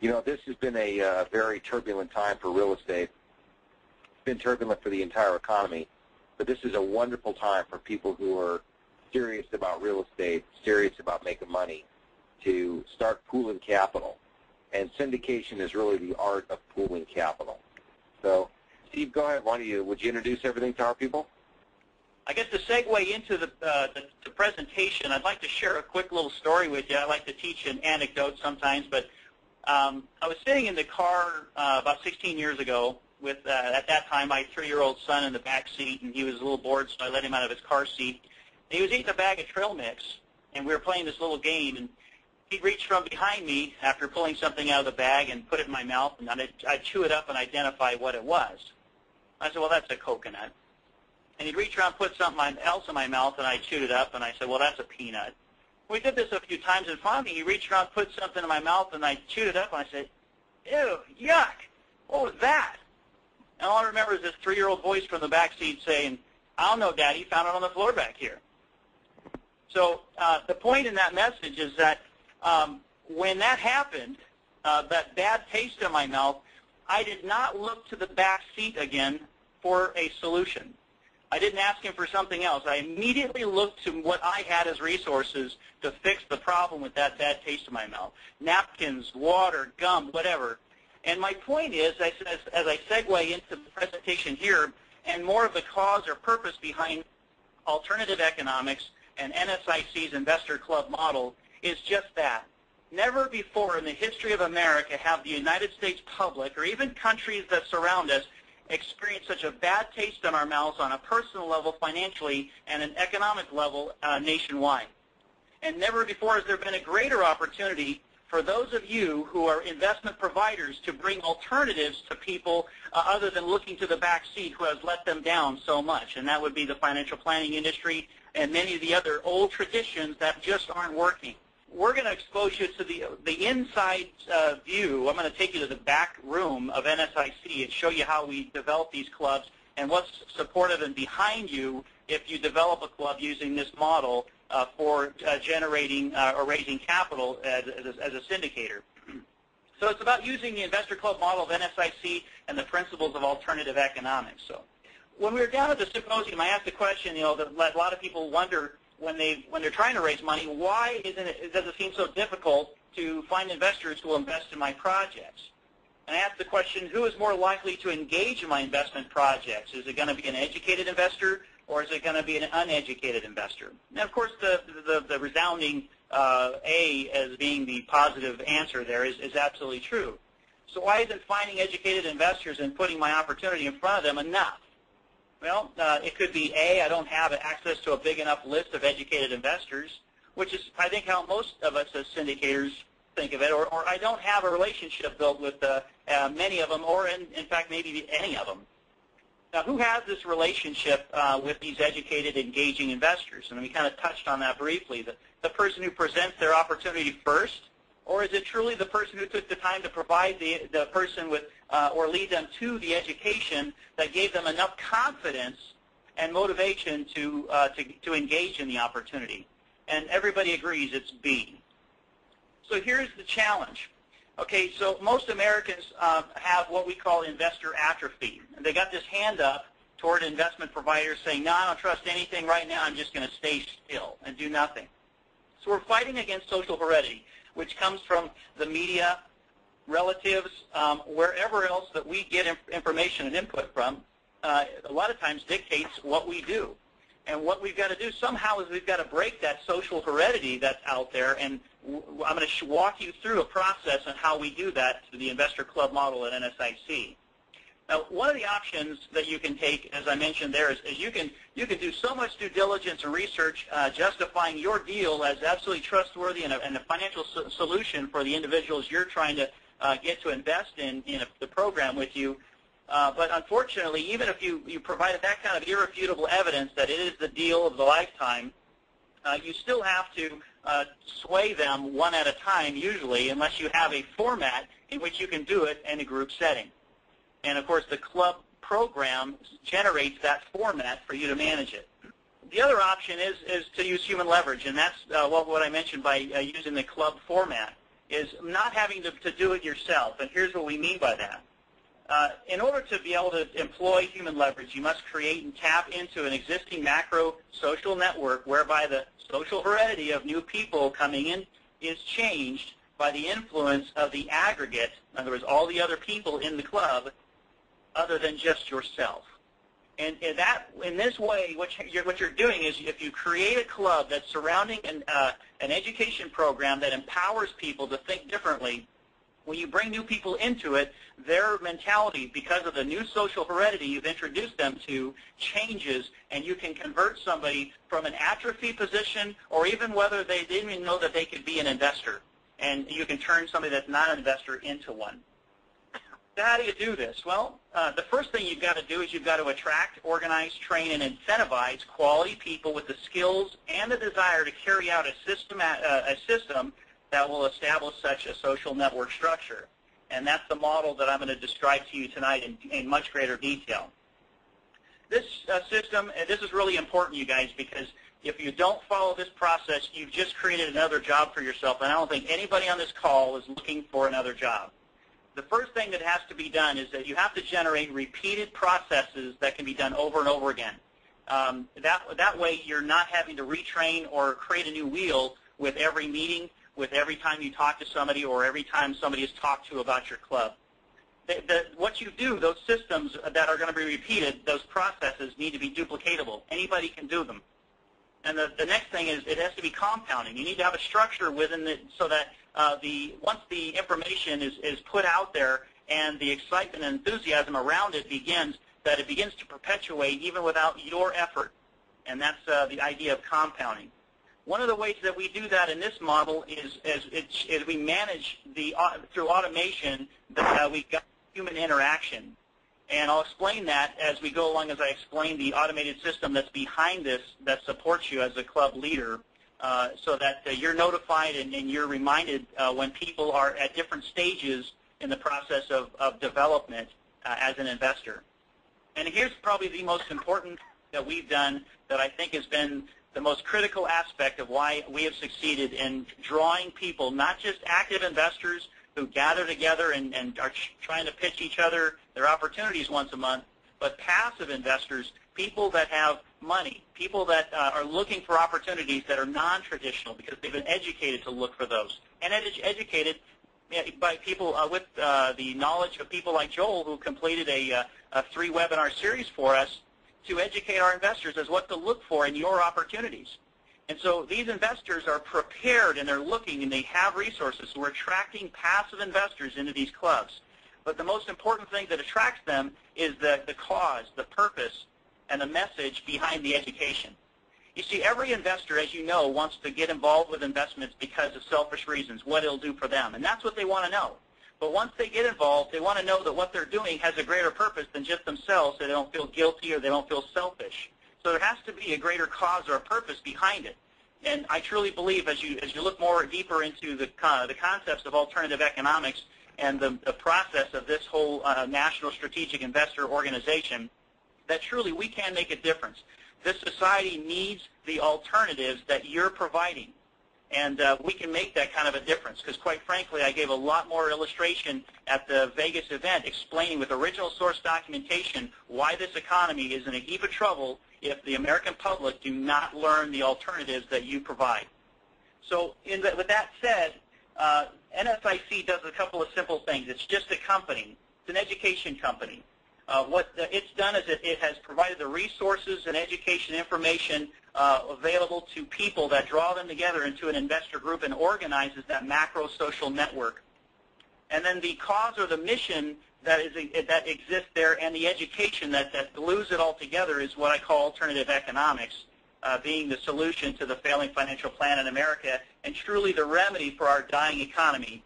You know, this has been a very turbulent time for real estate. It's been turbulent for the entire economy, but this is a wonderful time for people who are serious about real estate, serious about making money, to start pooling capital. And syndication is really the art of pooling capital. So, Steve, go ahead. Would you introduce everything to our people? I guess to segue into the presentation, I'd like to share a quick little story with you. I like to teach an anecdote sometimes, but I was sitting in the car about 16 years ago with, at that time, my 3-year-old son in the back seat, and he was a little bored, so I let him out of his car seat. And he was eating a bag of trail mix, and we were playing this little game, and he reached from behind me after pulling something out of the bag and put it in my mouth, and I'd chew it up and identify what it was. I said, well, that's a coconut. And he'd reach around and put something else in my mouth, and I chewed it up, and I said, well, that's a peanut. We did this a few times, and finally he reached around, put something in my mouth, and I chewed it up, and I said, ew, yuck, what was that? And all I remember is this 3-year-old voice from the back seat saying, I don't know, Daddy, found it on the floor back here. So the point in that message is that when that happened, that bad taste in my mouth, I did not look to the back seat again for a solution. I didn't ask him for something else. I immediately looked to what I had as resources to fix the problem with that bad taste in my mouth. Napkins, water, gum, whatever. And my point is, as I segue into the presentation here, and more of the cause or purpose behind alternative economics and NSIC's Investor Club model is just that. Never before in the history of America have the United States public, or even countries that surround us, experienced such a bad taste in our mouths on a personal level financially and an economic level nationwide. And never before has there been a greater opportunity for those of you who are investment providers to bring alternatives to people other than looking to the back seat who has let them down so much. And that would be the financial planning industry and many of the other old traditions that just aren't working. We're going to expose you to the inside view. I'm going to take you to the back room of NSIC and show you how we develop these clubs and what's supportive and behind you if you develop a club using this model for generating or raising capital as a syndicator. So it's about using the Investor Club model of NSIC and the principles of alternative economics. So when we were down at the symposium, I asked the question, you know, that a lot of people wonder when they're trying to raise money, why does it seem so difficult to find investors who will invest in my projects? And I asked the question, who is more likely to engage in my investment projects? Is it going to be an educated investor, or is it going to be an uneducated investor? And of course, the resounding A as being the positive answer there is absolutely true. So why isn't finding educated investors and putting my opportunity in front of them enough? Well, it could be A, I don't have access to a big enough list of educated investors, which is, I think, how most of us as syndicators think of it, or I don't have a relationship built with many of them, or in fact, maybe any of them. Now, who has this relationship with these educated, engaging investors? And we kind of touched on that briefly. The person who presents their opportunity first, or is it truly the person who took the time to provide the person with or lead them to the education that gave them enough confidence and motivation to engage in the opportunity? And everybody agrees it's B. So here's the challenge. Okay, so most Americans have what we call investor atrophy. And they got this hand up toward investment providers saying, no, I don't trust anything right now. I'm just going to stay still and do nothing. So we're fighting against social heredity, which comes from the media, relatives, wherever else that we get information and input from, a lot of times dictates what we do. And what we've got to do somehow is we've got to break that social heredity that's out there, and I'm going to walk you through a process on how we do that through the Investor Club model at NSIC. Now, one of the options that you can take, as I mentioned there, is you can do so much due diligence and research justifying your deal as absolutely trustworthy and a financial solution for the individuals you're trying to get to invest in the program with you. But unfortunately, even if you provided that kind of irrefutable evidence that it is the deal of the lifetime, you still have to sway them one at a time, usually, unless you have a format in which you can do it in a group setting. And, of course, the club program generates that format for you to manage it. The other option is to use human leverage, and that's what I mentioned by using the club format. is not having to do it yourself, and here's what we mean by that. In order to be able to employ human leverage, you must create and tap into an existing macro social network whereby the social heredity of new people coming in is changed by the influence of the aggregate, in other words, all the other people in the club, other than just yourself. And in this way, what you're doing is if you create a club that's surrounding an education program that empowers people to think differently, when you bring new people into it, their mentality, because of the new social heredity you've introduced them to, changes, and you can convert somebody from an atrophy position, or even whether they didn't even know that they could be an investor, and you can turn somebody that's not an investor into one. So how do you do this? Well, the first thing you've got to do is you've got to attract, organize, train, and incentivize quality people with the skills and the desire to carry out a system that will establish such a social network structure. And that's the model that I'm going to describe to you tonight in much greater detail. This system, and this is really important, you guys, because if you don't follow this process, you've just created another job for yourself, and I don't think anybody on this call is looking for another job. The first thing that has to be done is that you have to generate repeated processes that can be done over and over again. That way you're not having to retrain or create a new wheel with every meeting, with every time you talk to somebody, or every time somebody is talked to about your club. What you do, those systems that are going to be repeated, those processes need to be duplicatable. Anybody can do them. And the next thing is it has to be compounding. You need to have a structure within it so that once the information is put out there and the excitement and enthusiasm around it begins, that it begins to perpetuate even without your effort. And that's the idea of compounding. One of the ways that we do that in this model is we manage through automation that we got human interaction. And I'll explain that as we go along, as I explain the automated system that's behind this that supports you as a club leader, so that you're notified and you're reminded when people are at different stages in the process of development as an investor. And here's probably the most important that we've done that I think has been the most critical aspect of why we have succeeded in drawing people, not just active investors who gather together and are trying to pitch each other their opportunities once a month, but passive investors, people that have money, people that are looking for opportunities that are non-traditional because they've been educated to look for those, and educated by people with the knowledge of people like Joel, who completed a 3-webinar series for us to educate our investors as what to look for in your opportunities. And so these investors are prepared and they're looking and they have resources. So we're attracting passive investors into these clubs. But the most important thing that attracts them is the cause, the purpose, and the message behind the education. You see, every investor, as you know, wants to get involved with investments because of selfish reasons, what it'll do for them. And that's what they want to know. But once they get involved, they want to know that what they're doing has a greater purpose than just themselves, so they don't feel guilty or they don't feel selfish. So there has to be a greater cause or a purpose behind it. And I truly believe as you look more deeper into the concepts of alternative economics and the process of this whole National Strategic Investor Organization, that truly we can make a difference. This society needs the alternatives that you're providing. And we can make that kind of a difference because, quite frankly, I gave a lot more illustration at the Vegas event explaining with original source documentation why this economy is in a heap of trouble if the American public do not learn the alternatives that you provide. So with that said, NSIC does a couple of simple things. It's just a company. It's an education company. What it's done is it has provided the resources and education information available to people that draw them together into an investor group and organizes that macro social network. And then the cause or the mission that exists there and the education that glues it all together is what I call alternative economics, being the solution to the failing financial plan in America and truly the remedy for our dying economy